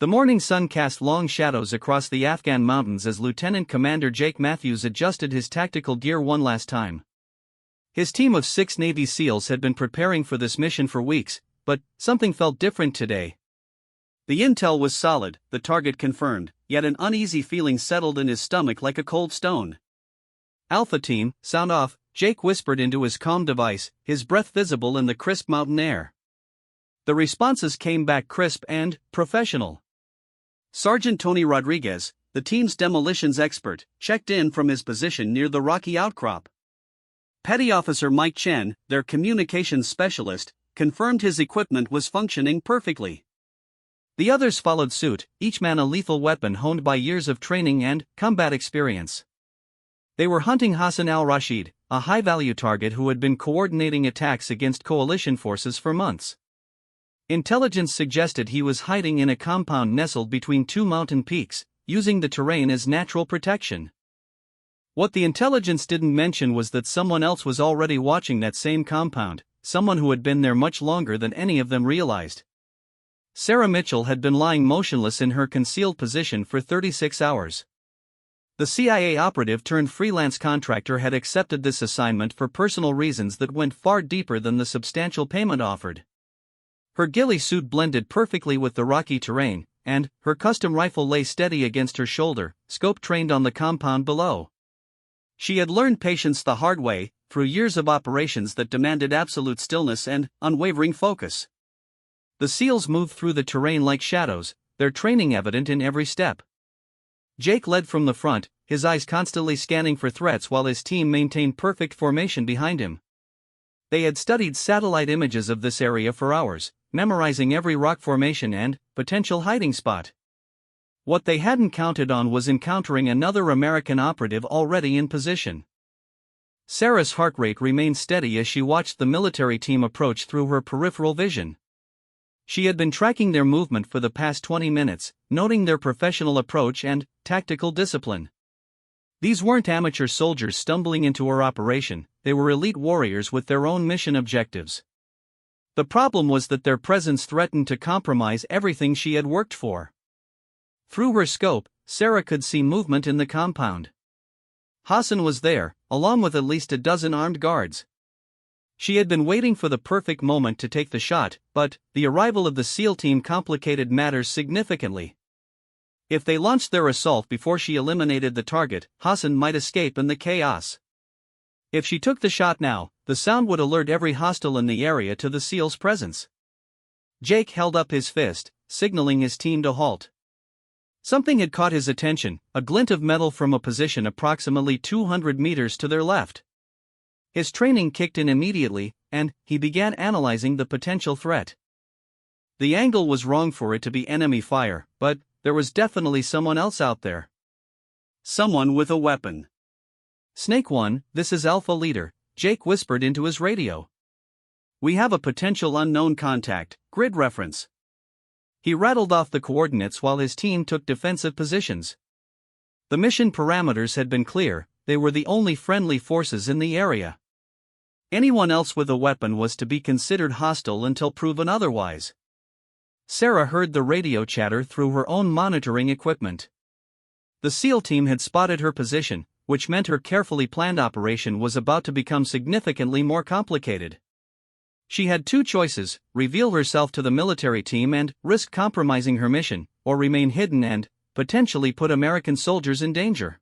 The morning sun cast long shadows across the Afghan mountains as Lieutenant Commander Jake Matthews adjusted his tactical gear one last time. His team of 6 Navy SEALs had been preparing for this mission for weeks, but something felt different today. The intel was solid, the target confirmed, yet an uneasy feeling settled in his stomach like a cold stone. "Alpha Team, sound off," Jake whispered into his comm device, his breath visible in the crisp mountain air. The responses came back crisp and professional. Sergeant Tony Rodriguez, the team's demolitions expert, checked in from his position near the rocky outcrop. Petty Officer Mike Chen, their communications specialist, confirmed his equipment was functioning perfectly. The others followed suit, each man a lethal weapon honed by years of training and combat experience. They were hunting Hassan al-Rashid, a high-value target who had been coordinating attacks against coalition forces for months. Intelligence suggested he was hiding in a compound nestled between 2 mountain peaks, using the terrain as natural protection. What the intelligence didn't mention was that someone else was already watching that same compound, someone who had been there much longer than any of them realized. Sarah Mitchell had been lying motionless in her concealed position for 36 hours. The CIA operative turned freelance contractor had accepted this assignment for personal reasons that went far deeper than the substantial payment offered. Her ghillie suit blended perfectly with the rocky terrain, and her custom rifle lay steady against her shoulder, scope trained on the compound below. She had learned patience the hard way, through years of operations that demanded absolute stillness and unwavering focus. The SEALs moved through the terrain like shadows, their training evident in every step. Jake led from the front, his eyes constantly scanning for threats while his team maintained perfect formation behind him. They had studied satellite images of this area for hours, memorizing every rock formation and potential hiding spot. What they hadn't counted on was encountering another American operative already in position. Sarah's heart rate remained steady as she watched the military team approach through her peripheral vision. She had been tracking their movement for the past 20 minutes, noting their professional approach and tactical discipline. These weren't amateur soldiers stumbling into her operation, they were elite warriors with their own mission objectives. The problem was that their presence threatened to compromise everything she had worked for. Through her scope, Sarah could see movement in the compound. Hassan was there, along with at least a dozen armed guards. She had been waiting for the perfect moment to take the shot, but the arrival of the SEAL team complicated matters significantly. If they launched their assault before she eliminated the target, Hassan might escape in the chaos. If she took the shot now, the sound would alert every hostile in the area to the SEAL's presence. Jake held up his fist, signaling his team to halt. Something had caught his attention, a glint of metal from a position approximately 200 meters to their left. His training kicked in immediately, and he began analyzing the potential threat. The angle was wrong for it to be enemy fire, but there was definitely someone else out there. Someone with a weapon. "Snake One, this is Alpha Leader," Jake whispered into his radio. "We have a potential unknown contact, grid reference." He rattled off the coordinates while his team took defensive positions. The mission parameters had been clear, they were the only friendly forces in the area. Anyone else with a weapon was to be considered hostile until proven otherwise. Sarah heard the radio chatter through her own monitoring equipment. The SEAL team had spotted her position, which meant her carefully planned operation was about to become significantly more complicated. She had 2 choices: reveal herself to the military team and risk compromising her mission, or remain hidden and potentially put American soldiers in danger.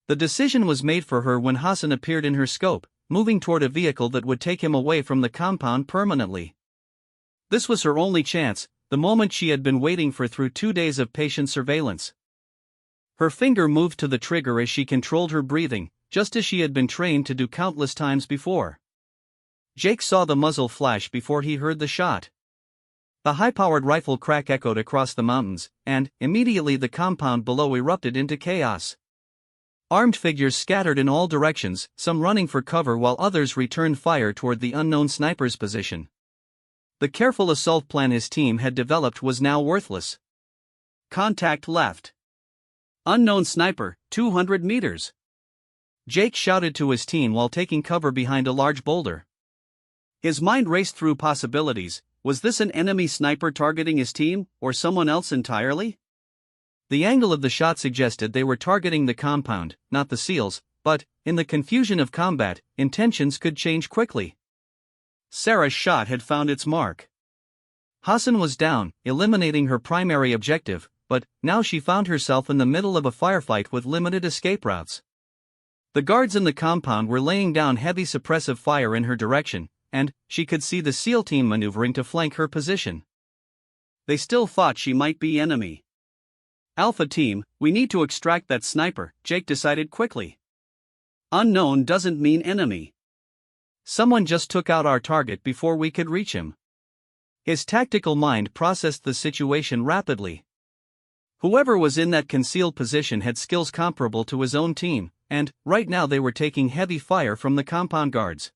The decision was made for her when Hassan appeared in her scope, moving toward a vehicle that would take him away from the compound permanently. This was her only chance, the moment she had been waiting for through 2 days of patient surveillance. Her finger moved to the trigger as she controlled her breathing, just as she had been trained to do countless times before. Jake saw the muzzle flash before he heard the shot. The high-powered rifle crack echoed across the mountains, and immediately the compound below erupted into chaos. Armed figures scattered in all directions, some running for cover while others returned fire toward the unknown sniper's position. The careful assault plan his team had developed was now worthless. Contact left. Unknown sniper, 200 meters. Jake shouted to his team while taking cover behind a large boulder. His mind raced through possibilities. Was this an enemy sniper targeting his team, or someone else entirely? The angle of the shot suggested they were targeting the compound, not the SEALs, but, in the confusion of combat, intentions could change quickly. Sarah's shot had found its mark. Hassan was down, eliminating her primary objective, but now she found herself in the middle of a firefight with limited escape routes. The guards in the compound were laying down heavy suppressive fire in her direction, and she could see the SEAL team maneuvering to flank her position. They still thought she might be enemy. Alpha team, we need to extract that sniper, Jake decided quickly. Unknown doesn't mean enemy. Someone just took out our target before we could reach him. His tactical mind processed the situation rapidly. Whoever was in that concealed position had skills comparable to his own team, and, right now they were taking heavy fire from the compound guards.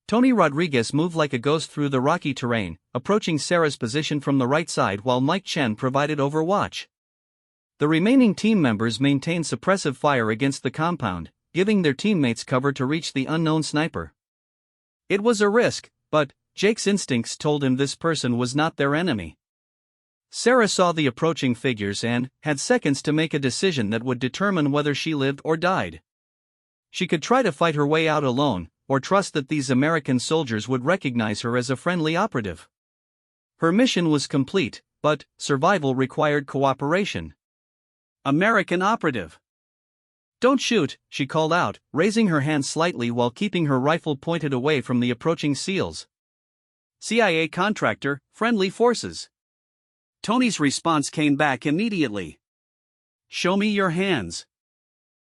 Tony Rodriguez moved like a ghost through the rocky terrain, approaching Sarah's position from the right side while Mike Chen provided overwatch. The remaining team members maintained suppressive fire against the compound, giving their teammates cover to reach the unknown sniper. It was a risk, but Jake's instincts told him this person was not their enemy. Sarah saw the approaching figures and had seconds to make a decision that would determine whether she lived or died. She could try to fight her way out alone, or trust that these American soldiers would recognize her as a friendly operative. Her mission was complete, but survival required cooperation. American operative. "Don't shoot," she called out, raising her hand slightly while keeping her rifle pointed away from the approaching SEALs. CIA contractor, friendly forces. Tony's response came back immediately. Show me your hands.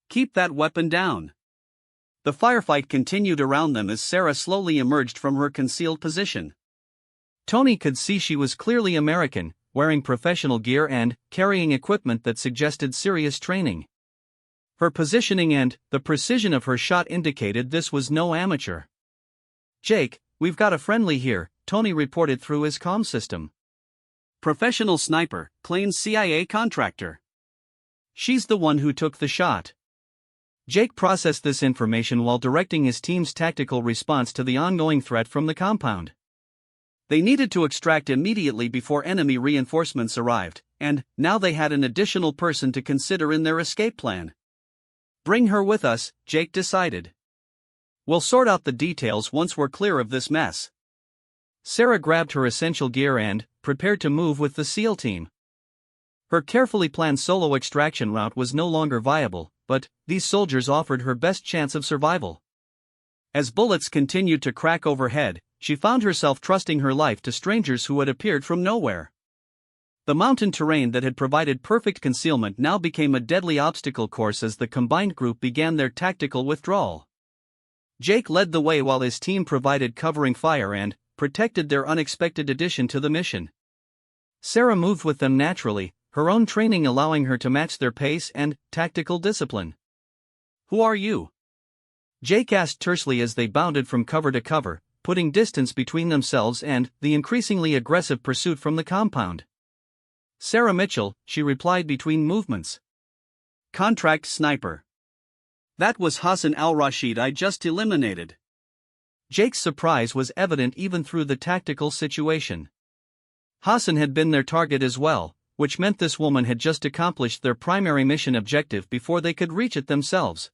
Keep that weapon down. The firefight continued around them as Sarah slowly emerged from her concealed position. Tony could see she was clearly American, wearing professional gear and carrying equipment that suggested serious training. Her positioning and the precision of her shot indicated this was no amateur. "Jake, we've got a friendly here," Tony reported through his comm system. "Professional sniper, claims CIA contractor. She's the one who took the shot." Jake processed this information while directing his team's tactical response to the ongoing threat from the compound. They needed to extract immediately before enemy reinforcements arrived, and now they had an additional person to consider in their escape plan. "Bring her with us," Jake decided. "We'll sort out the details once we're clear of this mess." Sarah grabbed her essential gear and prepared to move with the SEAL team. Her carefully planned solo extraction route was no longer viable, but these soldiers offered her best chance of survival. As bullets continued to crack overhead, she found herself trusting her life to strangers who had appeared from nowhere. The mountain terrain that had provided perfect concealment now became a deadly obstacle course as the combined group began their tactical withdrawal. Jake led the way while his team provided covering fire and protected their unexpected addition to the mission. Sarah moved with them naturally, her own training allowing her to match their pace and tactical discipline. "Who are you?" Jake asked tersely as they bounded from cover to cover, putting distance between themselves and the increasingly aggressive pursuit from the compound. "Sarah Mitchell," she replied between movements. "Contract sniper. That was Hassan al-Rashid I just eliminated." Jake's surprise was evident even through the tactical situation. Hassan had been their target as well, which meant this woman had just accomplished their primary mission objective before they could reach it themselves.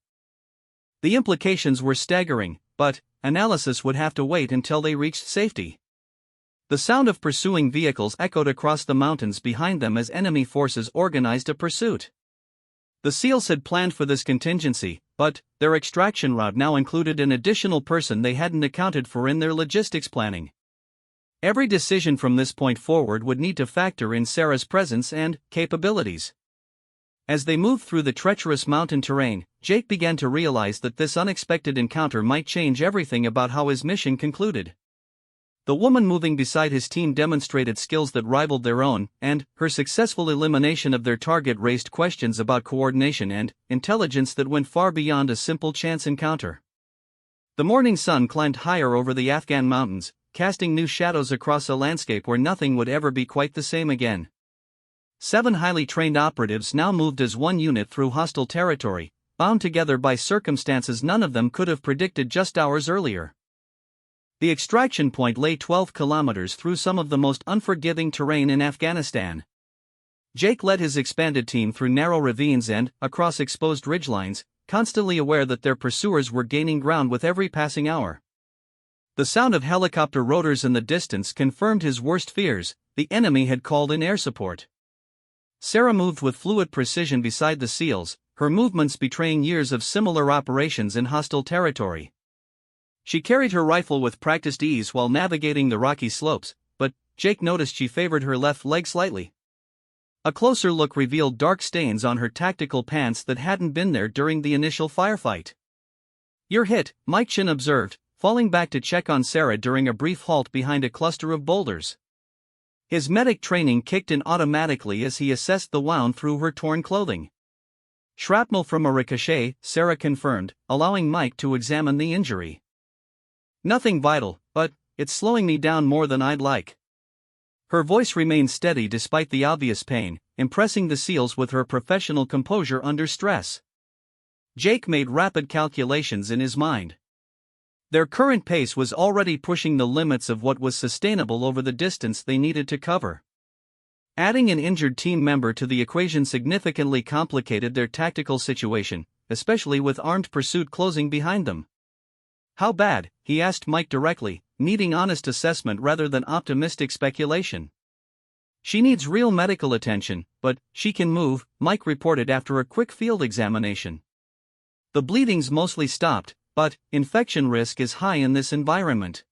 The implications were staggering, but analysis would have to wait until they reached safety. The sound of pursuing vehicles echoed across the mountains behind them as enemy forces organized a pursuit. The SEALs had planned for this contingency, but their extraction route now included an additional person they hadn't accounted for in their logistics planning. Every decision from this point forward would need to factor in Sarah's presence and capabilities. As they moved through the treacherous mountain terrain, Jake began to realize that this unexpected encounter might change everything about how his mission concluded. The woman moving beside his team demonstrated skills that rivaled their own, and her successful elimination of their target raised questions about coordination and intelligence that went far beyond a simple chance encounter. The morning sun climbed higher over the Afghan mountains, casting new shadows across a landscape where nothing would ever be quite the same again. 7 highly trained operatives now moved as one unit through hostile territory, bound together by circumstances none of them could have predicted just hours earlier. The extraction point lay 12 kilometers through some of the most unforgiving terrain in Afghanistan. Jake led his expanded team through narrow ravines and across exposed ridgelines, constantly aware that their pursuers were gaining ground with every passing hour. The sound of helicopter rotors in the distance confirmed his worst fears: the enemy had called in air support. Sarah moved with fluid precision beside the SEALs, her movements betraying years of similar operations in hostile territory. She carried her rifle with practiced ease while navigating the rocky slopes, but Jake noticed she favored her left leg slightly. A closer look revealed dark stains on her tactical pants that hadn't been there during the initial firefight. "You're hit," Mike Chin observed, falling back to check on Sarah during a brief halt behind a cluster of boulders. His medic training kicked in automatically as he assessed the wound through her torn clothing. "Shrapnel from a ricochet," Sarah confirmed, allowing Mike to examine the injury. "Nothing vital, but it's slowing me down more than I'd like." Her voice remained steady despite the obvious pain, impressing the SEALs with her professional composure under stress. Jake made rapid calculations in his mind. Their current pace was already pushing the limits of what was sustainable over the distance they needed to cover. Adding an injured team member to the equation significantly complicated their tactical situation, especially with armed pursuit closing behind them. "How bad?" he asked Mike directly, needing honest assessment rather than optimistic speculation. "She needs real medical attention, but she can move," Mike reported after a quick field examination. "The bleeding's mostly stopped, but infection risk is high in this environment."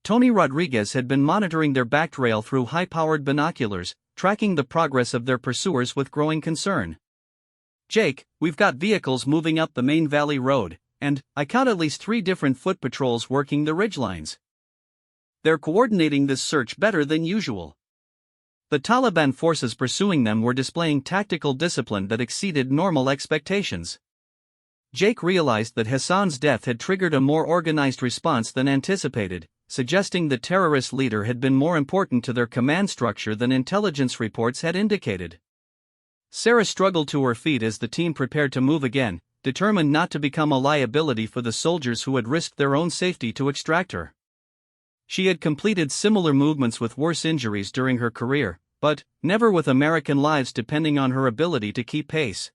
Tony Rodriguez had been monitoring their back trail through high-powered binoculars, tracking the progress of their pursuers with growing concern. "Jake, we've got vehicles moving up the main valley road, and I count at least 3 different foot patrols working the ridgelines. They're coordinating this search better than usual." The Taliban forces pursuing them were displaying tactical discipline that exceeded normal expectations. Jake realized that Hassan's death had triggered a more organized response than anticipated, suggesting the terrorist leader had been more important to their command structure than intelligence reports had indicated. Sarah struggled to her feet as the team prepared to move again, determined not to become a liability for the soldiers who had risked their own safety to extract her. She had completed similar movements with worse injuries during her career, but never with American lives depending on her ability to keep pace.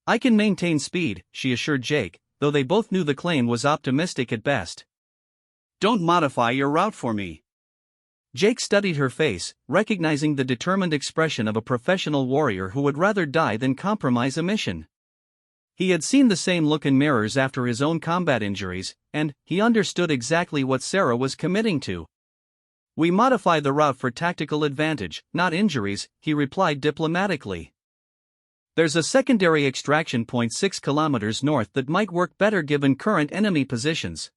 "I can maintain speed," she assured Jake, though they both knew the claim was optimistic at best. "Don't modify your route for me." Jake studied her face, recognizing the determined expression of a professional warrior who would rather die than compromise a mission. He had seen the same look in mirrors after his own combat injuries, and he understood exactly what Sarah was committing to. "We modify the route for tactical advantage, not injuries," he replied diplomatically. "There's a secondary extraction point 6 kilometers north that might work better given current enemy positions."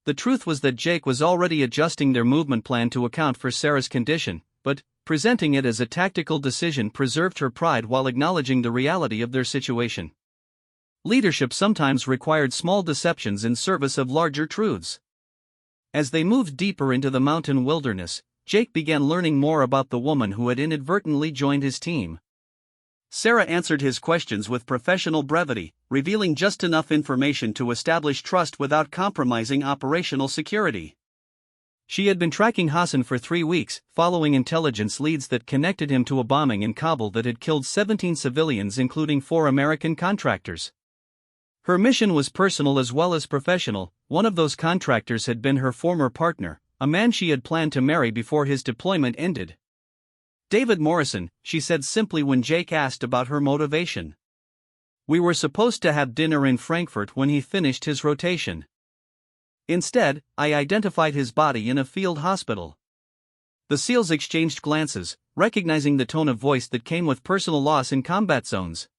The truth was that Jake was already adjusting their movement plan to account for Sarah's condition, but presenting it as a tactical decision preserved her pride while acknowledging the reality of their situation. Leadership sometimes required small deceptions in service of larger truths. As they moved deeper into the mountain wilderness, Jake began learning more about the woman who had inadvertently joined his team. Sarah answered his questions with professional brevity, revealing just enough information to establish trust without compromising operational security. She had been tracking Hassan for 3 weeks, following intelligence leads that connected him to a bombing in Kabul that had killed 17 civilians including 4 American contractors. Her mission was personal as well as professional. One of those contractors had been her former partner, a man she had planned to marry before his deployment ended. "David Morrison," she said simply when Jake asked about her motivation. "We were supposed to have dinner in Frankfurt when he finished his rotation. Instead, I identified his body in a field hospital." The SEALs exchanged glances, recognizing the tone of voice that came with personal loss in combat zones.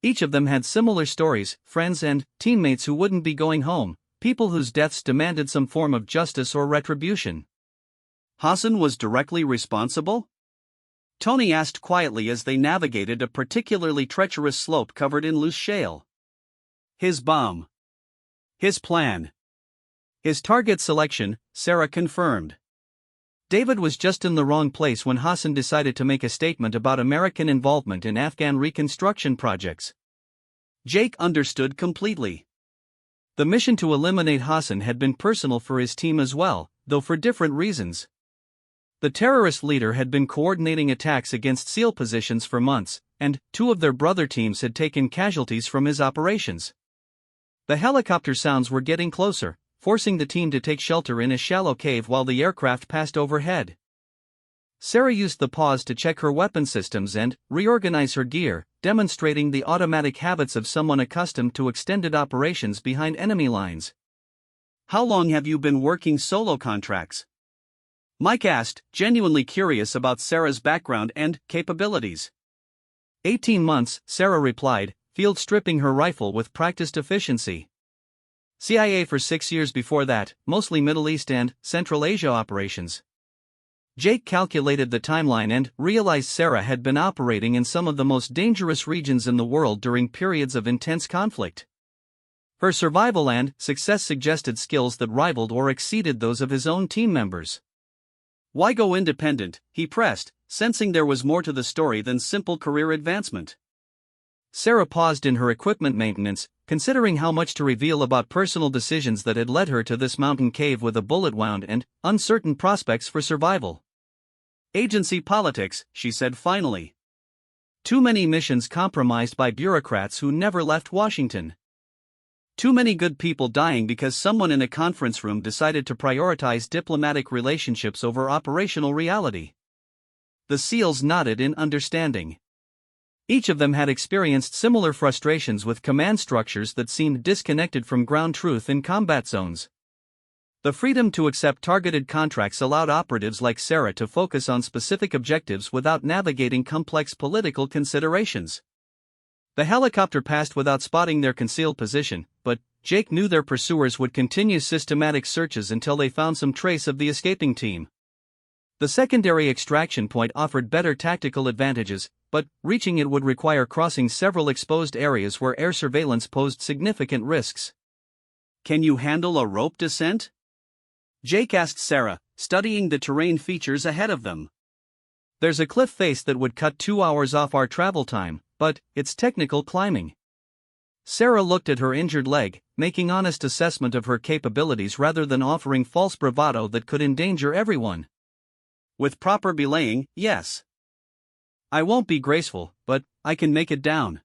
Each of them had similar stories, friends and teammates who wouldn't be going home, people whose deaths demanded some form of justice or retribution. "Hassan was directly responsible?" Tony asked quietly as they navigated a particularly treacherous slope covered in loose shale. "His bomb. His plan. His target selection," Sarah confirmed. David was just in the wrong place when Hassan decided to make a statement about American involvement in Afghan reconstruction projects. Jake understood completely. The mission to eliminate Hassan had been personal for his team as well, though for different reasons. The terrorist leader had been coordinating attacks against SEAL positions for months, and 2 of their brother teams had taken casualties from his operations. The helicopter sounds were getting closer, forcing the team to take shelter in a shallow cave while the aircraft passed overhead. Sarah used the pause to check her weapon systems and reorganize her gear, demonstrating the automatic habits of someone accustomed to extended operations behind enemy lines. How long have you been working solo contracts? Mike asked, genuinely curious about Sarah's background and capabilities. 18 months, Sarah replied, field stripping her rifle with practiced efficiency. CIA for 6 years before that, mostly Middle East and Central Asia operations. Jake calculated the timeline and realized Sarah had been operating in some of the most dangerous regions in the world during periods of intense conflict. Her survival and success suggested skills that rivaled or exceeded those of his own team members. Why go independent? He pressed, sensing there was more to the story than simple career advancement. Sarah paused in her equipment maintenance, considering how much to reveal about personal decisions that had led her to this mountain cave with a bullet wound and uncertain prospects for survival. Agency politics, she said finally. Too many missions compromised by bureaucrats who never left Washington. Too many good people dying because someone in a conference room decided to prioritize diplomatic relationships over operational reality. The SEALs nodded in understanding. Each of them had experienced similar frustrations with command structures that seemed disconnected from ground truth in combat zones. The freedom to accept targeted contracts allowed operatives like Sarah to focus on specific objectives without navigating complex political considerations. The helicopter passed without spotting their concealed position, but Jake knew their pursuers would continue systematic searches until they found some trace of the escaping team. The secondary extraction point offered better tactical advantages, but reaching it would require crossing several exposed areas where air surveillance posed significant risks. Can you handle a rope descent? Jake asked Sarah, studying the terrain features ahead of them. There's a cliff face that would cut 2 hours off our travel time, but it's technical climbing. Sarah looked at her injured leg, making honest assessment of her capabilities rather than offering false bravado that could endanger everyone. With proper belaying, yes. I won't be graceful, but I can make it down.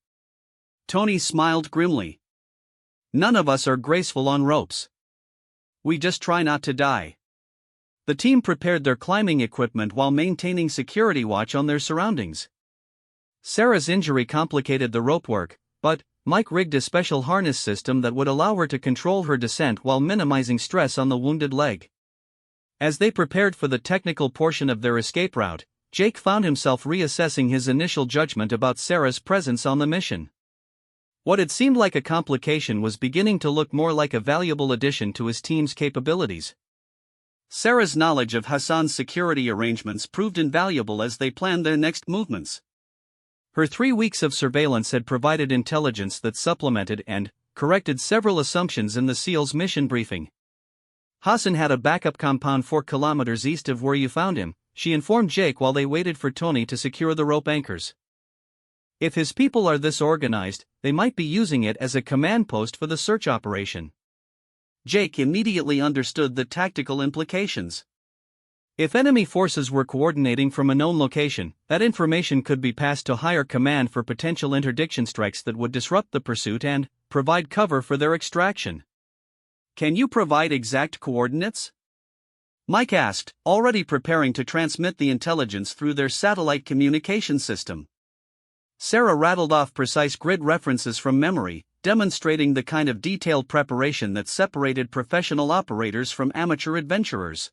Tony smiled grimly. None of us are graceful on ropes. We just try not to die. The team prepared their climbing equipment while maintaining security watch on their surroundings. Sarah's injury complicated the rope work, but Mike rigged a special harness system that would allow her to control her descent while minimizing stress on the wounded leg. As they prepared for the technical portion of their escape route, Jake found himself reassessing his initial judgment about Sarah's presence on the mission. What had seemed like a complication was beginning to look more like a valuable addition to his team's capabilities. Sarah's knowledge of Hassan's security arrangements proved invaluable as they planned their next movements. Her 3 weeks of surveillance had provided intelligence that supplemented and corrected several assumptions in the SEAL's mission briefing. Hassan had a backup compound 4 kilometers east of where you found him, she informed Jake while they waited for Tony to secure the rope anchors. If his people are this organized, they might be using it as a command post for the search operation. Jake immediately understood the tactical implications. If enemy forces were coordinating from a known location, that information could be passed to higher command for potential interdiction strikes that would disrupt the pursuit and provide cover for their extraction. Can you provide exact coordinates? Mike asked, already preparing to transmit the intelligence through their satellite communication system. Sarah rattled off precise grid references from memory, demonstrating the kind of detailed preparation that separated professional operators from amateur adventurers.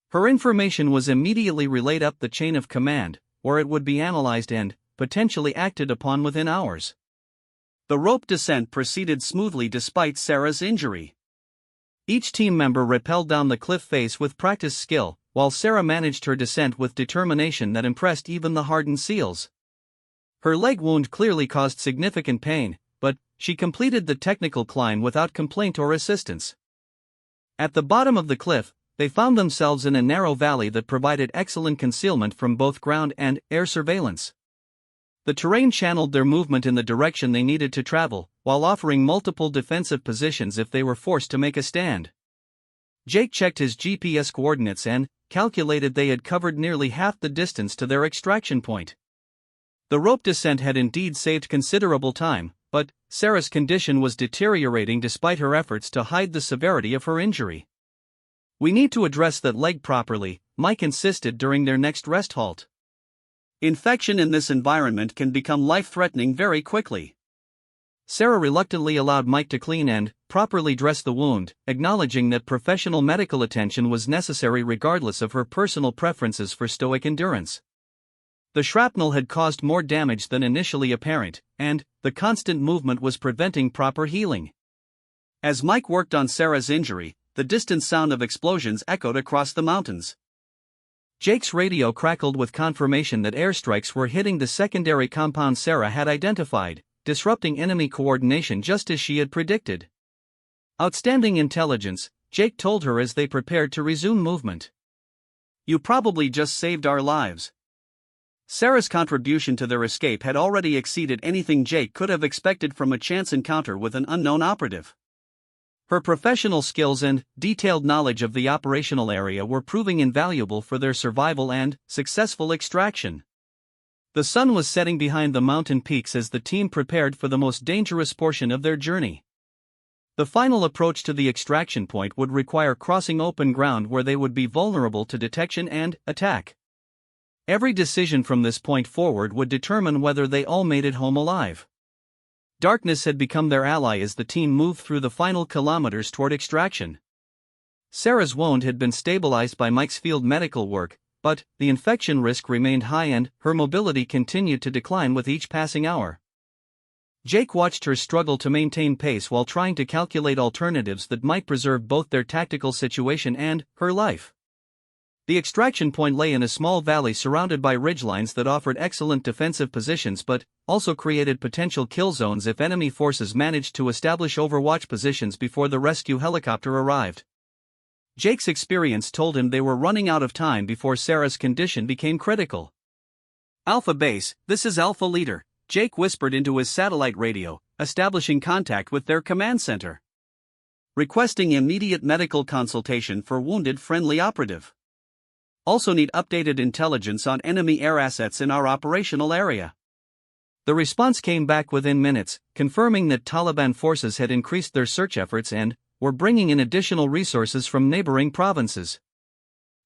Her information was immediately relayed up the chain of command, where it would be analyzed and potentially acted upon within hours. The rope descent proceeded smoothly despite Sarah's injury. Each team member rappelled down the cliff face with practiced skill, while Sarah managed her descent with determination that impressed even the hardened SEALs. Her leg wound clearly caused significant pain, but she completed the technical climb without complaint or assistance. At the bottom of the cliff, they found themselves in a narrow valley that provided excellent concealment from both ground and air surveillance. The terrain channeled their movement in the direction they needed to travel, while offering multiple defensive positions if they were forced to make a stand. Jake checked his GPS coordinates and calculated they had covered nearly half the distance to their extraction point. The rope descent had indeed saved considerable time, but Sarah's condition was deteriorating despite her efforts to hide the severity of her injury. "We need to address that leg properly," Mike insisted during their next rest halt. Infection in this environment can become life-threatening very quickly. Sarah reluctantly allowed Mike to clean and properly dress the wound, acknowledging that professional medical attention was necessary regardless of her personal preferences for stoic endurance. The shrapnel had caused more damage than initially apparent, and the constant movement was preventing proper healing. As Mike worked on Sarah's injury, the distant sound of explosions echoed across the mountains. Jake's radio crackled with confirmation that airstrikes were hitting the secondary compound Sarah had identified, disrupting enemy coordination just as she had predicted. "Outstanding intelligence," Jake told her as they prepared to resume movement. "You probably just saved our lives." Sarah's contribution to their escape had already exceeded anything Jake could have expected from a chance encounter with an unknown operative. Her professional skills and detailed knowledge of the operational area were proving invaluable for their survival and successful extraction. The sun was setting behind the mountain peaks as the team prepared for the most dangerous portion of their journey. The final approach to the extraction point would require crossing open ground where they would be vulnerable to detection and attack. Every decision from this point forward would determine whether they all made it home alive. Darkness had become their ally as the team moved through the final kilometers toward extraction. Sarah's wound had been stabilized by Mike's field medical work, but the infection risk remained high and her mobility continued to decline with each passing hour. Jake watched her struggle to maintain pace while trying to calculate alternatives that might preserve both their tactical situation and her life. The extraction point lay in a small valley surrounded by ridgelines that offered excellent defensive positions but also created potential kill zones if enemy forces managed to establish overwatch positions before the rescue helicopter arrived. Jake's experience told him they were running out of time before Sarah's condition became critical. "Alpha Base, this is Alpha Leader," Jake whispered into his satellite radio, establishing contact with their command center. "Requesting immediate medical consultation for wounded friendly operative. Also need updated intelligence on enemy air assets in our operational area." The response came back within minutes, confirming that Taliban forces had increased their search efforts and were bringing in additional resources from neighboring provinces.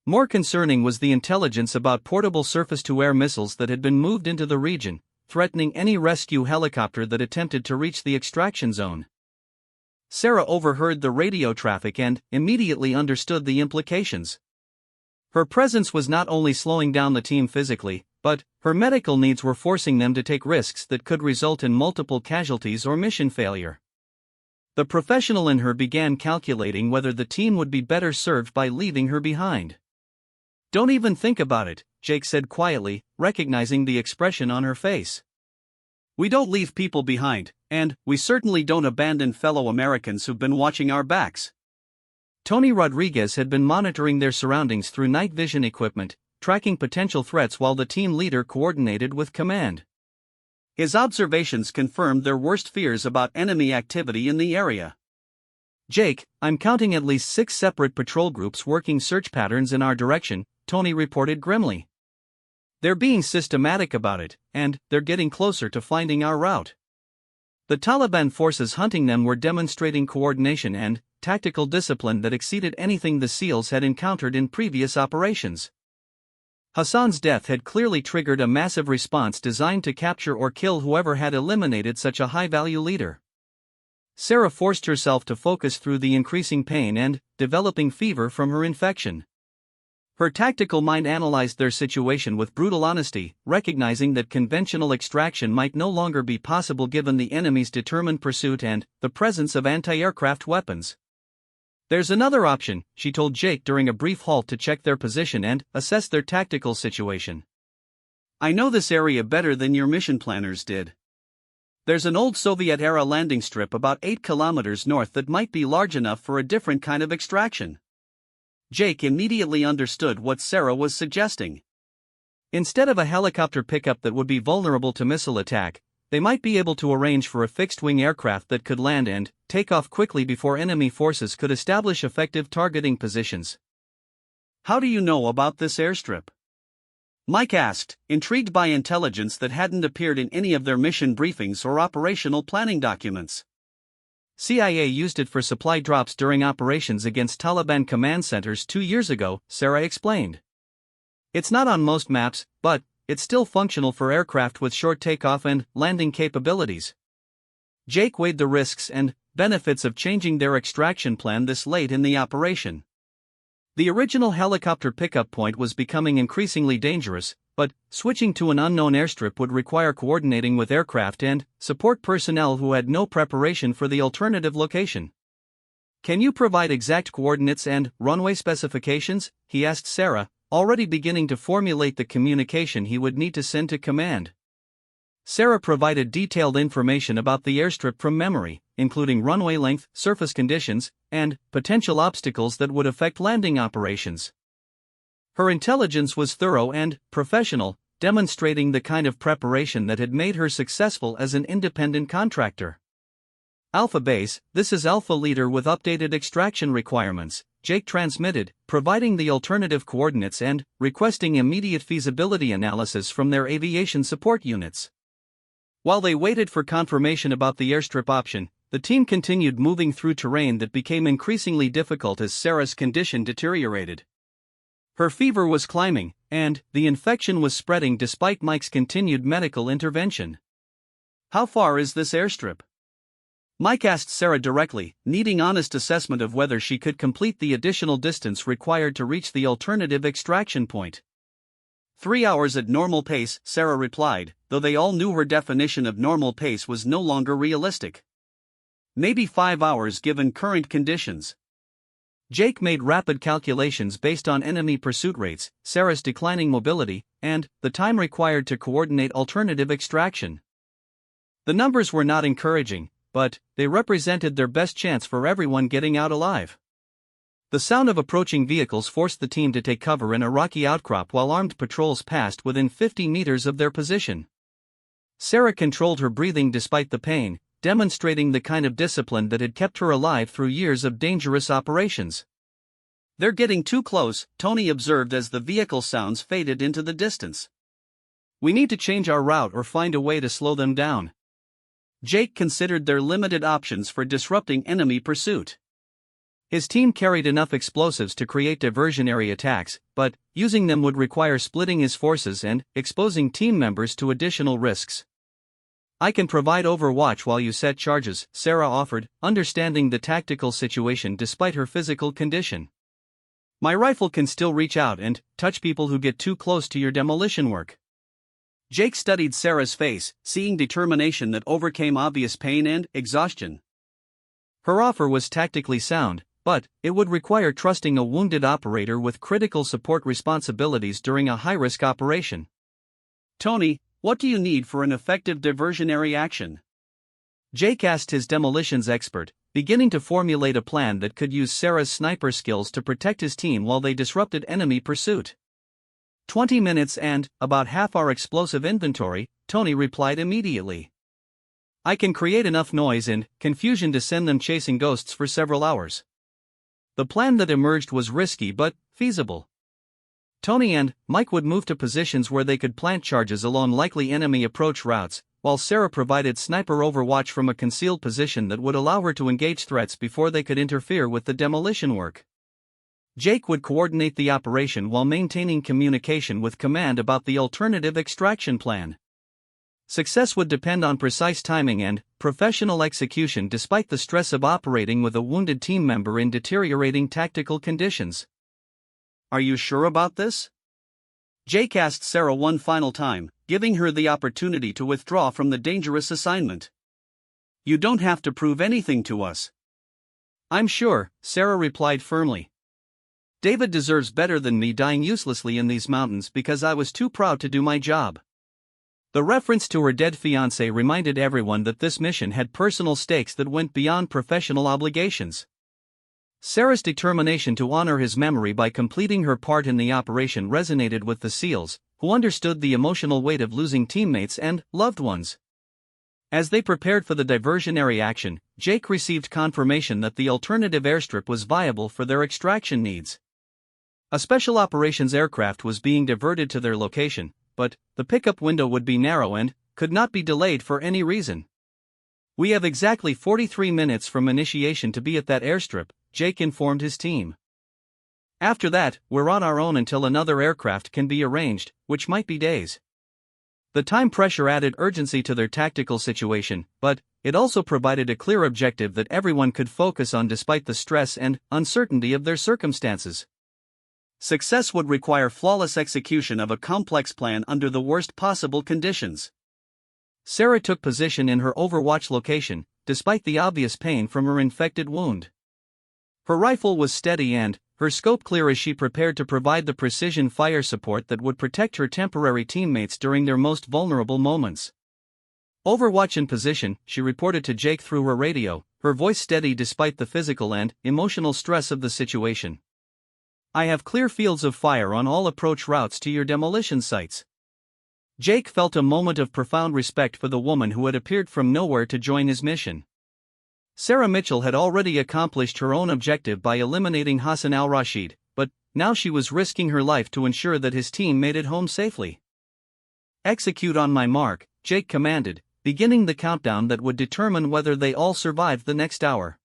More concerning was the intelligence about portable surface-to-air missiles that had been moved into the region, threatening any rescue helicopter that attempted to reach the extraction zone. Sarah overheard the radio traffic and immediately understood the implications. Her presence was not only slowing down the team physically, but her medical needs were forcing them to take risks that could result in multiple casualties or mission failure. The professional in her began calculating whether the team would be better served by leaving her behind. "Don't even think about it," Jake said quietly, recognizing the expression on her face. "We don't leave people behind, and we certainly don't abandon fellow Americans who've been watching our backs." Tony Rodriguez had been monitoring their surroundings through night vision equipment, tracking potential threats while the team leader coordinated with command. His observations confirmed their worst fears about enemy activity in the area. "Jake, I'm counting at least 6 separate patrol groups working search patterns in our direction," Tony reported grimly. "They're being systematic about it, and they're getting closer to finding our route." The Taliban forces hunting them were demonstrating coordination and tactical discipline that exceeded anything the SEALs had encountered in previous operations. Hassan's death had clearly triggered a massive response designed to capture or kill whoever had eliminated such a high-value leader. Sarah forced herself to focus through the increasing pain and developing fever from her infection. Her tactical mind analyzed their situation with brutal honesty, recognizing that conventional extraction might no longer be possible given the enemy's determined pursuit and the presence of anti-aircraft weapons. "There's another option," she told Jake during a brief halt to check their position and assess their tactical situation. "I know this area better than your mission planners did. There's an old Soviet-era landing strip about 8 kilometers north that might be large enough for a different kind of extraction." Jake immediately understood what Sarah was suggesting. Instead of a helicopter pickup that would be vulnerable to missile attack, they might be able to arrange for a fixed-wing aircraft that could land and take off quickly before enemy forces could establish effective targeting positions. How do you know about this airstrip? Mike asked, intrigued by intelligence that hadn't appeared in any of their mission briefings or operational planning documents. CIA used it for supply drops during operations against Taliban command centers 2 years ago, Sarah explained. It's not on most maps, but it's still functional for aircraft with short takeoff and landing capabilities. Jake weighed the risks and benefits of changing their extraction plan this late in the operation. The original helicopter pickup point was becoming increasingly dangerous, but switching to an unknown airstrip would require coordinating with aircraft and support personnel who had no preparation for the alternative location. Can you provide exact coordinates and runway specifications? He asked Sarah, already beginning to formulate the communication he would need to send to command. Sarah provided detailed information about the airstrip from memory, including runway length, surface conditions, and potential obstacles that would affect landing operations. Her intelligence was thorough and professional, demonstrating the kind of preparation that had made her successful as an independent contractor. Alpha Base, this is Alpha Leader with updated extraction requirements, Jake transmitted, providing the alternative coordinates and requesting immediate feasibility analysis from their aviation support units. While they waited for confirmation about the airstrip option, the team continued moving through terrain that became increasingly difficult as Sarah's condition deteriorated. Her fever was climbing, and the infection was spreading despite Mike's continued medical intervention. How far is this airstrip? Mike asked Sarah directly, needing honest assessment of whether she could complete the additional distance required to reach the alternative extraction point. 3 hours at normal pace, Sarah replied, though they all knew her definition of normal pace was no longer realistic. Maybe 5 hours given current conditions. Jake made rapid calculations based on enemy pursuit rates, Sarah's declining mobility, and the time required to coordinate alternative extraction. The numbers were not encouraging, but they represented their best chance for everyone getting out alive. The sound of approaching vehicles forced the team to take cover in a rocky outcrop while armed patrols passed within 50 meters of their position. Sarah controlled her breathing despite the pain, demonstrating the kind of discipline that had kept her alive through years of dangerous operations. They're getting too close, Tony observed as the vehicle sounds faded into the distance. We need to change our route or find a way to slow them down. Jake considered their limited options for disrupting enemy pursuit. His team carried enough explosives to create diversionary attacks, but using them would require splitting his forces and exposing team members to additional risks. I can provide overwatch while you set charges, Sarah offered, understanding the tactical situation despite her physical condition. My rifle can still reach out and touch people who get too close to your demolition work. Jake studied Sarah's face, seeing determination that overcame obvious pain and exhaustion. Her offer was tactically sound, but it would require trusting a wounded operator with critical support responsibilities during a high-risk operation. Tony, what do you need for an effective diversionary action? Jake asked his demolitions expert, beginning to formulate a plan that could use Sarah's sniper skills to protect his team while they disrupted enemy pursuit. 20 minutes and about half our explosive inventory, Tony replied immediately. I can create enough noise and confusion to send them chasing ghosts for several hours. The plan that emerged was risky but feasible. Tony and Mike would move to positions where they could plant charges along likely enemy approach routes, while Sarah provided sniper overwatch from a concealed position that would allow her to engage threats before they could interfere with the demolition work. Jake would coordinate the operation while maintaining communication with command about the alternative extraction plan. Success would depend on precise timing and professional execution despite the stress of operating with a wounded team member in deteriorating tactical conditions. Are you sure about this? Jake asked Sarah one final time, giving her the opportunity to withdraw from the dangerous assignment. You don't have to prove anything to us. I'm sure, Sarah replied firmly. David deserves better than me dying uselessly in these mountains because I was too proud to do my job. The reference to her dead fiancé reminded everyone that this mission had personal stakes that went beyond professional obligations. Sarah's determination to honor his memory by completing her part in the operation resonated with the SEALs, who understood the emotional weight of losing teammates and loved ones. As they prepared for the diversionary action, Jake received confirmation that the alternative airstrip was viable for their extraction needs. A special operations aircraft was being diverted to their location, but the pickup window would be narrow and could not be delayed for any reason. "We have exactly 43 minutes from initiation to be at that airstrip," Jake informed his team. "After that, we're on our own until another aircraft can be arranged, which might be days." The time pressure added urgency to their tactical situation, but it also provided a clear objective that everyone could focus on despite the stress and uncertainty of their circumstances. Success would require flawless execution of a complex plan under the worst possible conditions. Sarah took position in her Overwatch location, despite the obvious pain from her infected wound. Her rifle was steady and her scope clear as she prepared to provide the precision fire support that would protect her temporary teammates during their most vulnerable moments. "Overwatch in position," she reported to Jake through her radio, her voice steady despite the physical and emotional stress of the situation. "I have clear fields of fire on all approach routes to your demolition sites." Jake felt a moment of profound respect for the woman who had appeared from nowhere to join his mission. Sarah Mitchell had already accomplished her own objective by eliminating Hassan al-Rashid, but now she was risking her life to ensure that his team made it home safely. "Execute on my mark," Jake commanded, beginning the countdown that would determine whether they all survived the next hour.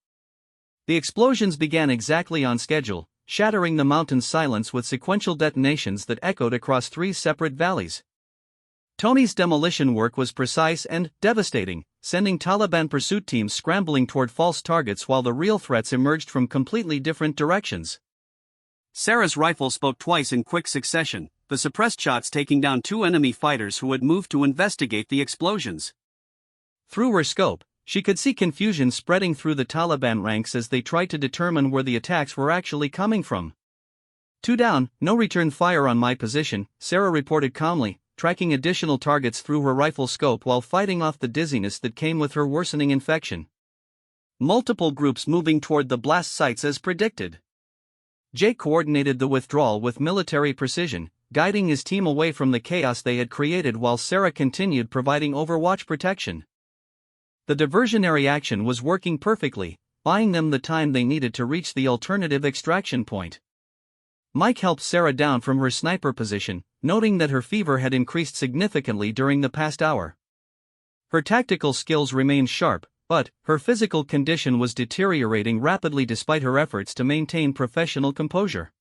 The explosions began exactly on schedule, shattering the mountain's silence with sequential detonations that echoed across 3 separate valleys. Tony's demolition work was precise and devastating, sending Taliban pursuit teams scrambling toward false targets while the real threats emerged from completely different directions. Sarah's rifle spoke twice in quick succession, the suppressed shots taking down 2 enemy fighters who had moved to investigate the explosions. Through her scope, she could see confusion spreading through the Taliban ranks as they tried to determine where the attacks were actually coming from. "2 down, no return fire on my position," Sarah reported calmly, tracking additional targets through her rifle scope while fighting off the dizziness that came with her worsening infection. Multiple groups moving toward the blast sites as predicted. Jake coordinated the withdrawal with military precision, guiding his team away from the chaos they had created while Sarah continued providing Overwatch protection. The diversionary action was working perfectly, buying them the time they needed to reach the alternative extraction point. Mike helped Sarah down from her sniper position, noting that her fever had increased significantly during the past hour. Her tactical skills remained sharp, but her physical condition was deteriorating rapidly despite her efforts to maintain professional composure.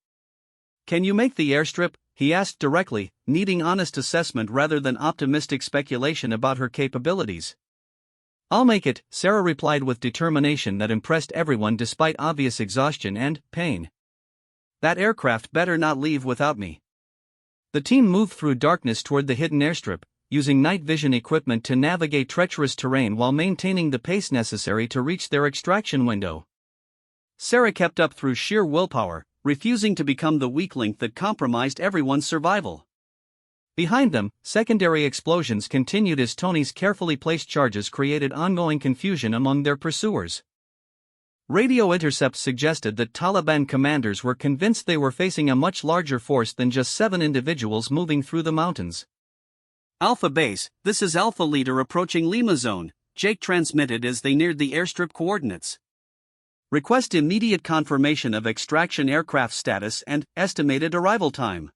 "Can you make the airstrip?" he asked directly, needing honest assessment rather than optimistic speculation about her capabilities. "I'll make it," Sarah replied with determination that impressed everyone despite obvious exhaustion and pain. "That aircraft better not leave without me." The team moved through darkness toward the hidden airstrip, using night vision equipment to navigate treacherous terrain while maintaining the pace necessary to reach their extraction window. Sarah kept up through sheer willpower, refusing to become the weak link that compromised everyone's survival. Behind them, secondary explosions continued as Tony's carefully placed charges created ongoing confusion among their pursuers. Radio intercepts suggested that Taliban commanders were convinced they were facing a much larger force than just 7 individuals moving through the mountains. "Alpha Base, this is Alpha Leader approaching Lima Zone," Jake transmitted as they neared the airstrip coordinates. "Request immediate confirmation of extraction aircraft status and estimated arrival time."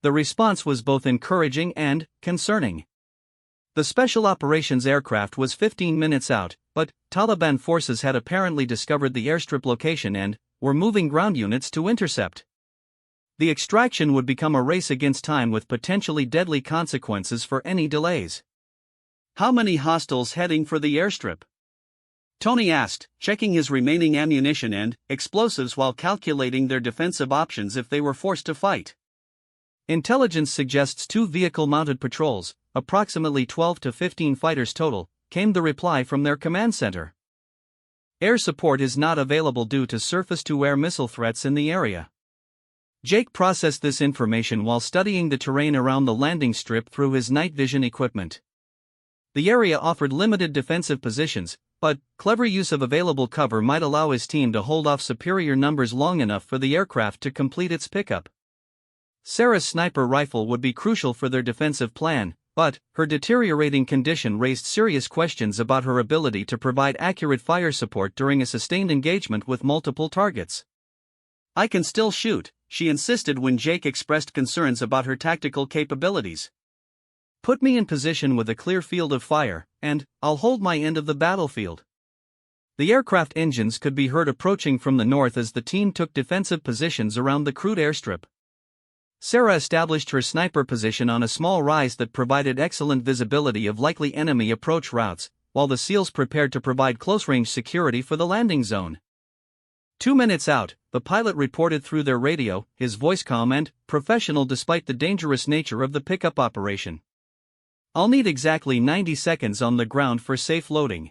The response was both encouraging and concerning. The special operations aircraft was 15 minutes out, but Taliban forces had apparently discovered the airstrip location and were moving ground units to intercept. The extraction would become a race against time with potentially deadly consequences for any delays. "How many hostiles heading for the airstrip?" Tony asked, checking his remaining ammunition and explosives while calculating their defensive options if they were forced to fight. "Intelligence suggests 2 vehicle-mounted patrols, approximately 12 to 15 fighters total," came the reply from their command center. "Air support is not available due to surface-to-air missile threats in the area." Jake processed this information while studying the terrain around the landing strip through his night vision equipment. The area offered limited defensive positions, but clever use of available cover might allow his team to hold off superior numbers long enough for the aircraft to complete its pickup. Sarah's sniper rifle would be crucial for their defensive plan, but her deteriorating condition raised serious questions about her ability to provide accurate fire support during a sustained engagement with multiple targets. "I can still shoot," she insisted when Jake expressed concerns about her tactical capabilities. "Put me in position with a clear field of fire, and I'll hold my end of the battlefield." The aircraft engines could be heard approaching from the north as the team took defensive positions around the crude airstrip. Sarah established her sniper position on a small rise that provided excellent visibility of likely enemy approach routes, while the SEALs prepared to provide close-range security for the landing zone. 2 minutes out, the pilot reported through their radio, his voice calm and professional despite the dangerous nature of the pickup operation. "I'll need exactly 90 seconds on the ground for safe loading.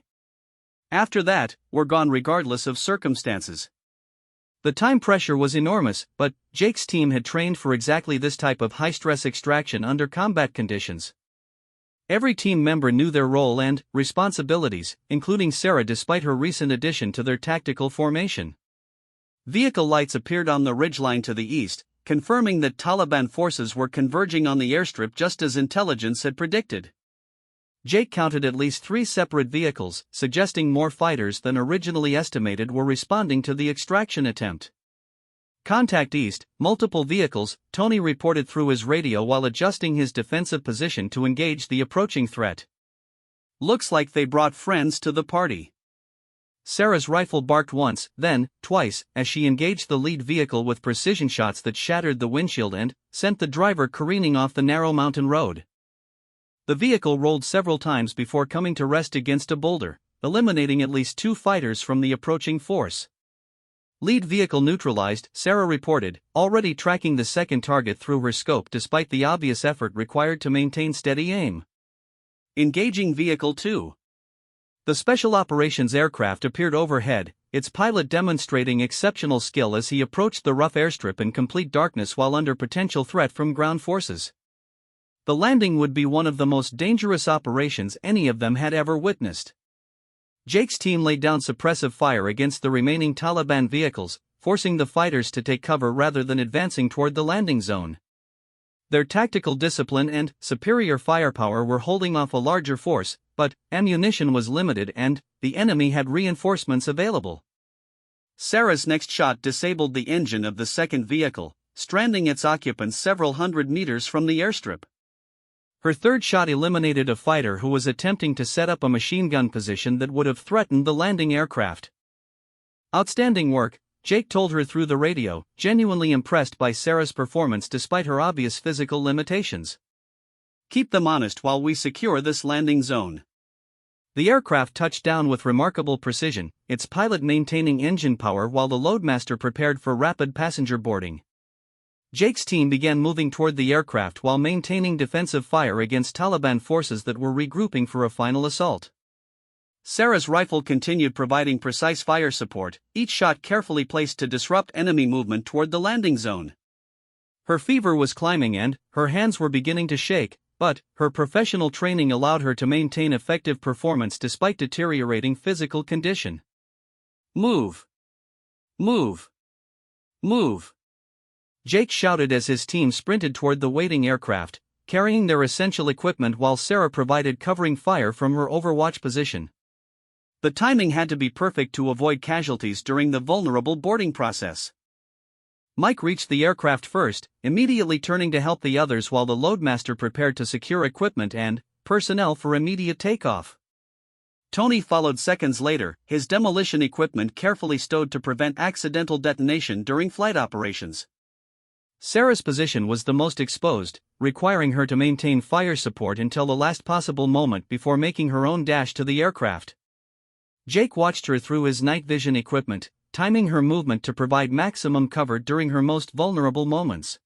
After that, we're gone regardless of circumstances." The time pressure was enormous, but Jake's team had trained for exactly this type of high-stress extraction under combat conditions. Every team member knew their role and responsibilities, including Sarah despite her recent addition to their tactical formation. Vehicle lights appeared on the ridgeline to the east, confirming that Taliban forces were converging on the airstrip just as intelligence had predicted. Jake counted at least 3 separate vehicles, suggesting more fighters than originally estimated were responding to the extraction attempt. "Contact east, multiple vehicles," Tony reported through his radio while adjusting his defensive position to engage the approaching threat. "Looks like they brought friends to the party." Sarah's rifle barked once, then twice, as she engaged the lead vehicle with precision shots that shattered the windshield and sent the driver careening off the narrow mountain road. The vehicle rolled several times before coming to rest against a boulder, eliminating at least 2 fighters from the approaching force. "Lead vehicle neutralized," Sarah reported, already tracking the second target through her scope despite the obvious effort required to maintain steady aim. "Engaging vehicle 2. The Special Operations aircraft appeared overhead, its pilot demonstrating exceptional skill as he approached the rough airstrip in complete darkness while under potential threat from ground forces. The landing would be one of the most dangerous operations any of them had ever witnessed. Jake's team laid down suppressive fire against the remaining Taliban vehicles, forcing the fighters to take cover rather than advancing toward the landing zone. Their tactical discipline and superior firepower were holding off a larger force, but ammunition was limited and the enemy had reinforcements available. Sarah's next shot disabled the engine of the second vehicle, stranding its occupants several hundred meters from the airstrip. Her third shot eliminated a fighter who was attempting to set up a machine gun position that would have threatened the landing aircraft. "Outstanding work," Jake told her through the radio, genuinely impressed by Sarah's performance despite her obvious physical limitations. "Keep them honest while we secure this landing zone." The aircraft touched down with remarkable precision, its pilot maintaining engine power while the loadmaster prepared for rapid passenger boarding. Jake's team began moving toward the aircraft while maintaining defensive fire against Taliban forces that were regrouping for a final assault. Sarah's rifle continued providing precise fire support, each shot carefully placed to disrupt enemy movement toward the landing zone. Her fever was climbing and her hands were beginning to shake, but her professional training allowed her to maintain effective performance despite deteriorating physical condition. "Move! Move! Move!" Jake shouted as his team sprinted toward the waiting aircraft, carrying their essential equipment while Sarah provided covering fire from her overwatch position. The timing had to be perfect to avoid casualties during the vulnerable boarding process. Mike reached the aircraft first, immediately turning to help the others while the loadmaster prepared to secure equipment and personnel for immediate takeoff. Tony followed seconds later, his demolition equipment carefully stowed to prevent accidental detonation during flight operations. Sarah's position was the most exposed, requiring her to maintain fire support until the last possible moment before making her own dash to the aircraft. Jake watched her through his night vision equipment, timing her movement to provide maximum cover during her most vulnerable moments.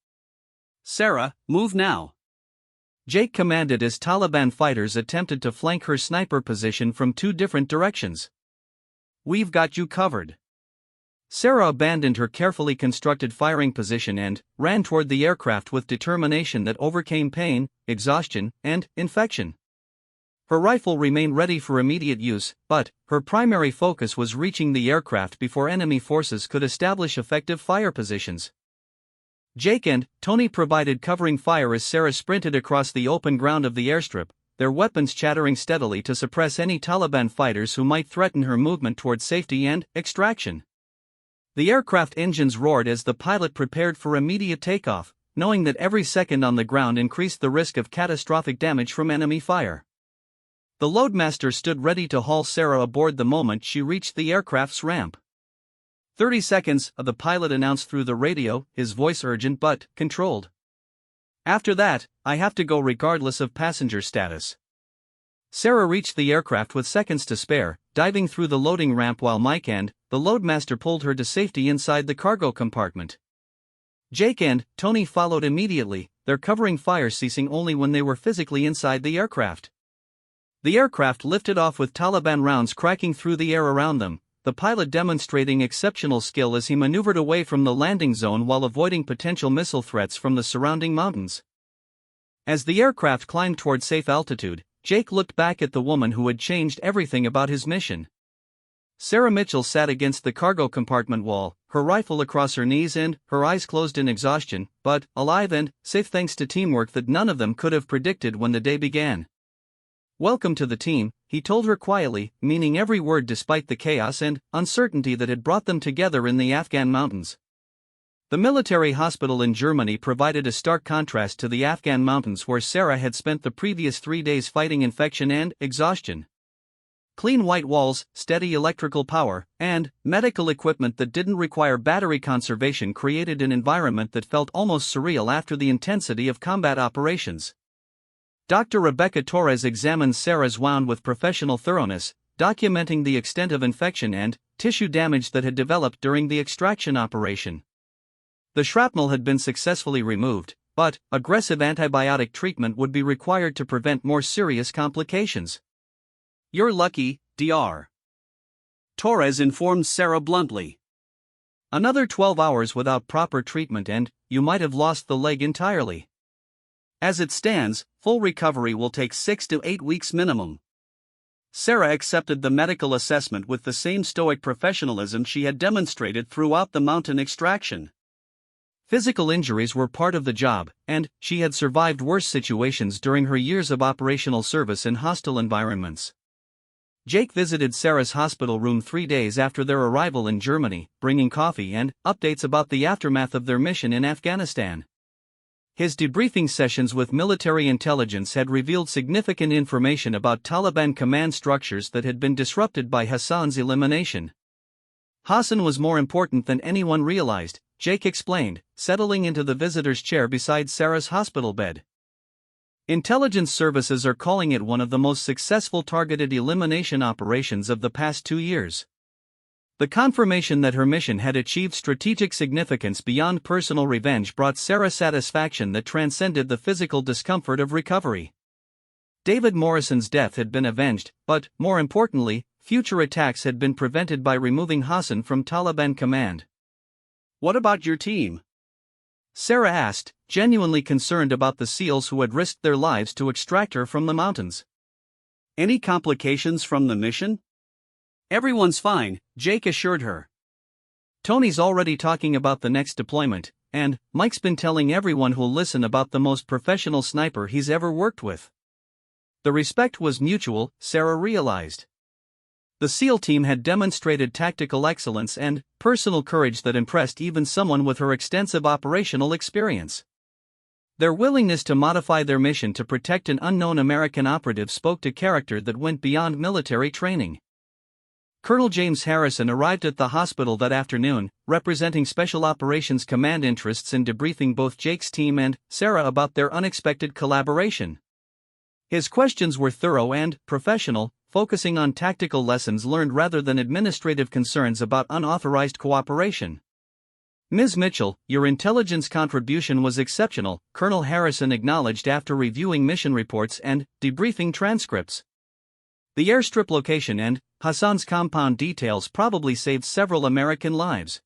"Sarah, move now," Jake commanded as Taliban fighters attempted to flank her sniper position from 2 different directions. "We've got you covered." Sarah abandoned her carefully constructed firing position and ran toward the aircraft with determination that overcame pain, exhaustion, and infection. Her rifle remained ready for immediate use, but her primary focus was reaching the aircraft before enemy forces could establish effective fire positions. Jake and Tony provided covering fire as Sarah sprinted across the open ground of the airstrip, their weapons chattering steadily to suppress any Taliban fighters who might threaten her movement toward safety and extraction. The aircraft engines roared as the pilot prepared for immediate takeoff, knowing that every second on the ground increased the risk of catastrophic damage from enemy fire. The loadmaster stood ready to haul Sarah aboard the moment she reached the aircraft's ramp. 30 seconds, the pilot announced through the radio, his voice urgent but controlled. After that, I have to go regardless of passenger status. Sarah reached the aircraft with seconds to spare, diving through the loading ramp while Mike and the loadmaster pulled her to safety inside the cargo compartment. Jake and Tony followed immediately, their covering fire ceasing only when they were physically inside the aircraft. The aircraft lifted off with Taliban rounds cracking through the air around them, the pilot demonstrating exceptional skill as he maneuvered away from the landing zone while avoiding potential missile threats from the surrounding mountains. As the aircraft climbed toward safe altitude, Jake looked back at the woman who had changed everything about his mission. Sarah Mitchell sat against the cargo compartment wall, her rifle across her knees and her eyes closed in exhaustion, but alive and safe thanks to teamwork that none of them could have predicted when the day began. "Welcome to the team," he told her quietly, meaning every word despite the chaos and uncertainty that had brought them together in the Afghan mountains. The military hospital in Germany provided a stark contrast to the Afghan mountains where Sarah had spent the previous 3 days fighting infection and exhaustion. Clean white walls, steady electrical power, and medical equipment that didn't require battery conservation created an environment that felt almost surreal after the intensity of combat operations. Dr. Rebecca Torres examined Sarah's wound with professional thoroughness, documenting the extent of infection and tissue damage that had developed during the extraction operation. The shrapnel had been successfully removed, but aggressive antibiotic treatment would be required to prevent more serious complications. "You're lucky, Dr. Torres informed Sarah bluntly. Another 12 hours without proper treatment and you might have lost the leg entirely. As it stands, full recovery will take 6 to 8 weeks minimum." Sarah accepted the medical assessment with the same stoic professionalism she had demonstrated throughout the mountain extraction. Physical injuries were part of the job, and she had survived worse situations during her years of operational service in hostile environments. Jake visited Sarah's hospital room 3 days after their arrival in Germany, bringing coffee and updates about the aftermath of their mission in Afghanistan. His debriefing sessions with military intelligence had revealed significant information about Taliban command structures that had been disrupted by Hassan's elimination. "Hassan was more important than anyone realized," Jake explained, settling into the visitor's chair beside Sarah's hospital bed. "Intelligence services are calling it one of the most successful targeted elimination operations of the past 2 years." The confirmation that her mission had achieved strategic significance beyond personal revenge brought Sarah satisfaction that transcended the physical discomfort of recovery. David Morrison's death had been avenged, but, more importantly, future attacks had been prevented by removing Hassan from Taliban command. "What about your team?" Sarah asked, genuinely concerned about the SEALs who had risked their lives to extract her from the mountains. "Any complications from the mission?" "Everyone's fine," Jake assured her. "Tony's already talking about the next deployment, and Mike's been telling everyone who'll listen about the most professional sniper he's ever worked with." The respect was mutual, Sarah realized. The SEAL team had demonstrated tactical excellence and personal courage that impressed even someone with her extensive operational experience. Their willingness to modify their mission to protect an unknown American operative spoke to character that went beyond military training. Colonel James Harrison arrived at the hospital that afternoon, representing Special Operations Command interests in debriefing both Jake's team and Sarah about their unexpected collaboration. His questions were thorough and professional, focusing on tactical lessons learned rather than administrative concerns about unauthorized cooperation. "Ms. Mitchell, your intelligence contribution was exceptional," Colonel Harrison acknowledged after reviewing mission reports and debriefing transcripts. "The airstrip location and Hassan's compound details probably saved several American lives."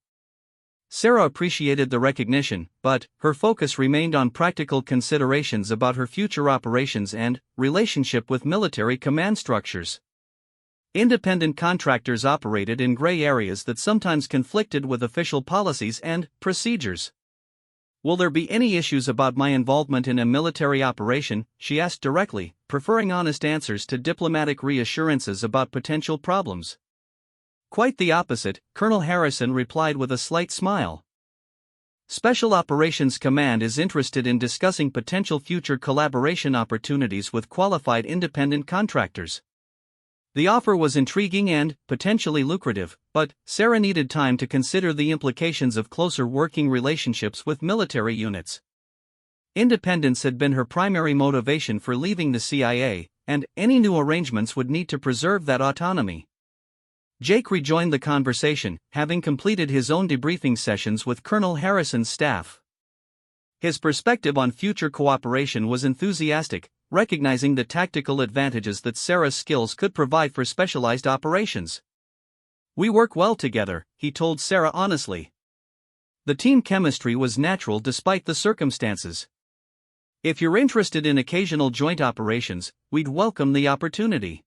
Sarah appreciated the recognition, but her focus remained on practical considerations about her future operations and relationship with military command structures. Independent contractors operated in gray areas that sometimes conflicted with official policies and procedures. "Will there be any issues about my involvement in a military operation?" she asked directly, preferring honest answers to diplomatic reassurances about potential problems. "Quite the opposite," Colonel Harrison replied with a slight smile. "Special Operations Command is interested in discussing potential future collaboration opportunities with qualified independent contractors." The offer was intriguing and potentially lucrative, but Sarah needed time to consider the implications of closer working relationships with military units. Independence had been her primary motivation for leaving the CIA, and any new arrangements would need to preserve that autonomy. Jake rejoined the conversation, having completed his own debriefing sessions with Colonel Harrison's staff. His perspective on future cooperation was enthusiastic, recognizing the tactical advantages that Sarah's skills could provide for specialized operations. "We work well together," he told Sarah honestly. The team chemistry was natural despite the circumstances. "If you're interested in occasional joint operations, we'd welcome the opportunity."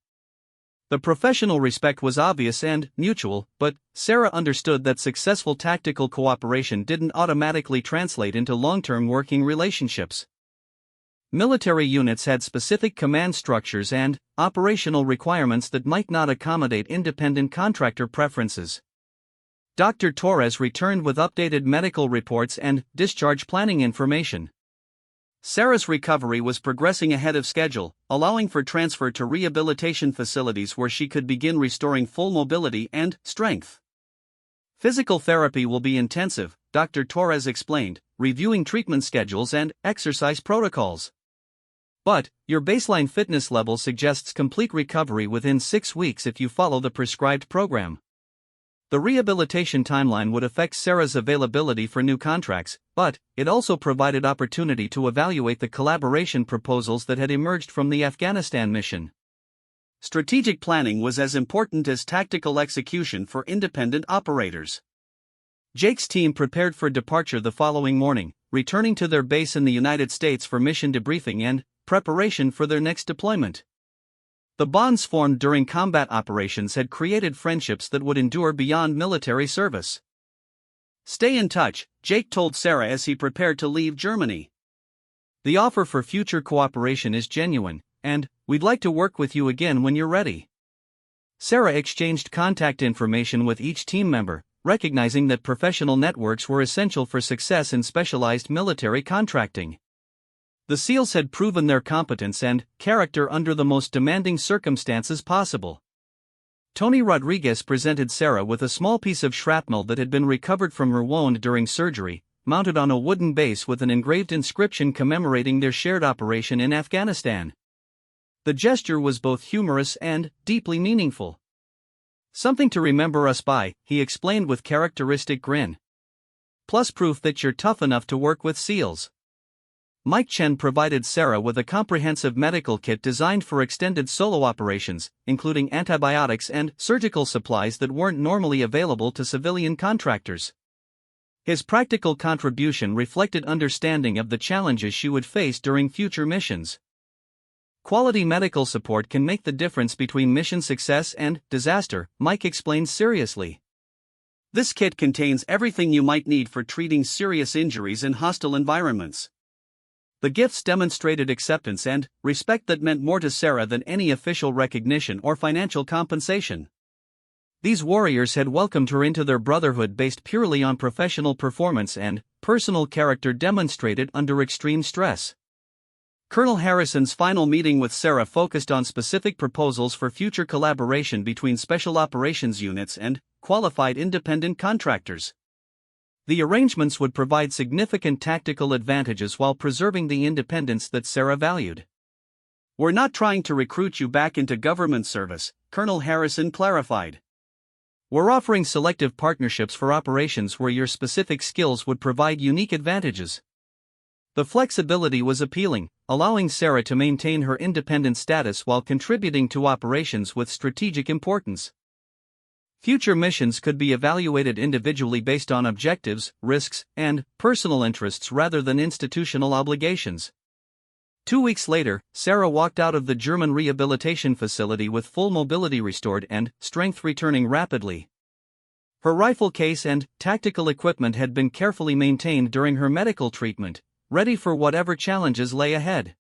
The professional respect was obvious and mutual, but Sarah understood that successful tactical cooperation didn't automatically translate into long-term working relationships. Military units had specific command structures and operational requirements that might not accommodate independent contractor preferences. Dr. Torres returned with updated medical reports and discharge planning information. Sarah's recovery was progressing ahead of schedule, allowing for transfer to rehabilitation facilities where she could begin restoring full mobility and strength. "Physical therapy will be intensive," Dr. Torres explained, reviewing treatment schedules and exercise protocols. "But your baseline fitness level suggests complete recovery within 6 weeks if you follow the prescribed program." The rehabilitation timeline would affect Sarah's availability for new contracts, but it also provided opportunity to evaluate the collaboration proposals that had emerged from the Afghanistan mission. Strategic planning was as important as tactical execution for independent operators. Jake's team prepared for departure the following morning, returning to their base in the United States for mission debriefing and preparation for their next deployment. The bonds formed during combat operations had created friendships that would endure beyond military service. "Stay in touch," Jake told Sarah as he prepared to leave Germany. "The offer for future cooperation is genuine, and we'd like to work with you again when you're ready." Sarah exchanged contact information with each team member, recognizing that professional networks were essential for success in specialized military contracting. The SEALs had proven their competence and character under the most demanding circumstances possible. Tony Rodriguez presented Sarah with a small piece of shrapnel that had been recovered from her wound during surgery, mounted on a wooden base with an engraved inscription commemorating their shared operation in Afghanistan. The gesture was both humorous and deeply meaningful. "Something to remember us by," he explained with characteristic grin. "Plus proof that you're tough enough to work with SEALs." Mike Chen provided Sarah with a comprehensive medical kit designed for extended solo operations, including antibiotics and surgical supplies that weren't normally available to civilian contractors. His practical contribution reflected understanding of the challenges she would face during future missions. "Quality medical support can make the difference between mission success and disaster," Mike explained seriously. "This kit contains everything you might need for treating serious injuries in hostile environments." The gifts demonstrated acceptance and respect that meant more to Sarah than any official recognition or financial compensation. These warriors had welcomed her into their brotherhood based purely on professional performance and personal character demonstrated under extreme stress. Colonel Harrison's final meeting with Sarah focused on specific proposals for future collaboration between special operations units and qualified independent contractors. The arrangements would provide significant tactical advantages while preserving the independence that Sarah valued. "We're not trying to recruit you back into government service," Colonel Harrison clarified. "We're offering selective partnerships for operations where your specific skills would provide unique advantages." The flexibility was appealing, allowing Sarah to maintain her independent status while contributing to operations with strategic importance. Future missions could be evaluated individually based on objectives, risks, and personal interests rather than institutional obligations. 2 weeks later, Sarah walked out of the German rehabilitation facility with full mobility restored and strength returning rapidly. Her rifle case and tactical equipment had been carefully maintained during her medical treatment, ready for whatever challenges lay ahead.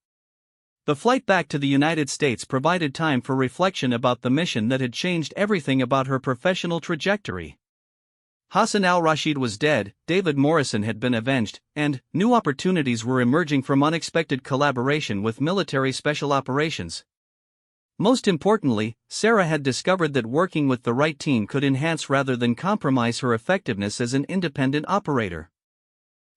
The flight back to the United States provided time for reflection about the mission that had changed everything about her professional trajectory. Hassan al-Rashid was dead, David Morrison had been avenged, and new opportunities were emerging from unexpected collaboration with military special operations. Most importantly, Sarah had discovered that working with the right team could enhance rather than compromise her effectiveness as an independent operator.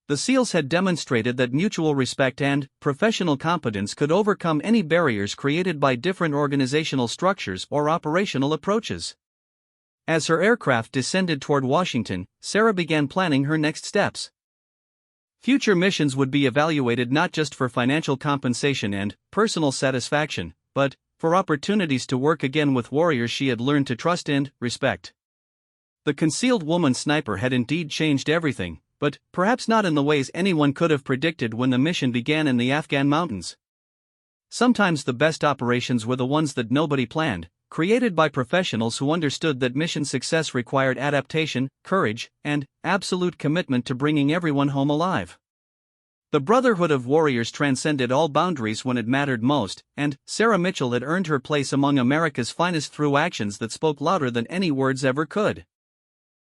The SEALs had demonstrated that mutual respect and professional competence could overcome any barriers created by different organizational structures or operational approaches. As her aircraft descended toward Washington, Sarah began planning her next steps. Future missions would be evaluated not just for financial compensation and personal satisfaction, but for opportunities to work again with warriors she had learned to trust and respect. The concealed woman sniper had indeed changed everything, but perhaps not in the ways anyone could have predicted when the mission began in the Afghan mountains. Sometimes the best operations were the ones that nobody planned, created by professionals who understood that mission success required adaptation, courage, and absolute commitment to bringing everyone home alive. The Brotherhood of Warriors transcended all boundaries when it mattered most, and Sarah Mitchell had earned her place among America's finest through actions that spoke louder than any words ever could.